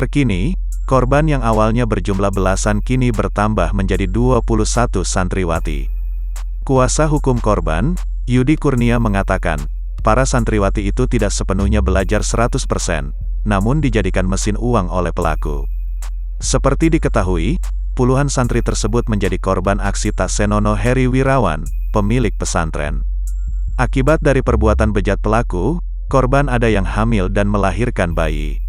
Terkini, korban yang awalnya berjumlah belasan kini bertambah menjadi 21 santriwati. Kuasa hukum korban, Yudi Kurnia mengatakan, para santriwati itu tidak sepenuhnya belajar 100%, namun dijadikan mesin uang oleh pelaku. Seperti diketahui, puluhan santri tersebut menjadi korban aksi Tak Senono Heri Wirawan, pemilik pesantren. Akibat dari perbuatan bejat pelaku, korban ada yang hamil dan melahirkan bayi.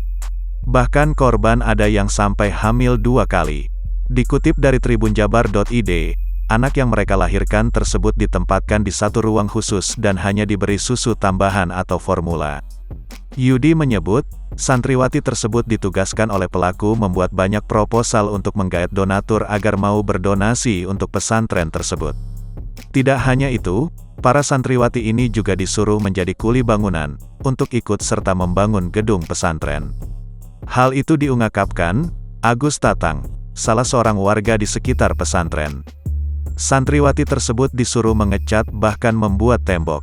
Bahkan korban ada yang sampai hamil 2 kali. Dikutip dari tribunjabar.id, anak yang mereka lahirkan tersebut ditempatkan di satu ruang khusus dan hanya diberi susu tambahan atau formula. Yudi menyebut, santriwati tersebut ditugaskan oleh pelaku membuat banyak proposal untuk menggait donatur agar mau berdonasi untuk pesantren tersebut. Tidak hanya itu, para santriwati ini juga disuruh menjadi kuli bangunan, untuk ikut serta membangun gedung pesantren. Hal itu diungkapkan Agus Tatang, salah seorang warga di sekitar pesantren. Santriwati tersebut disuruh mengecat bahkan membuat tembok.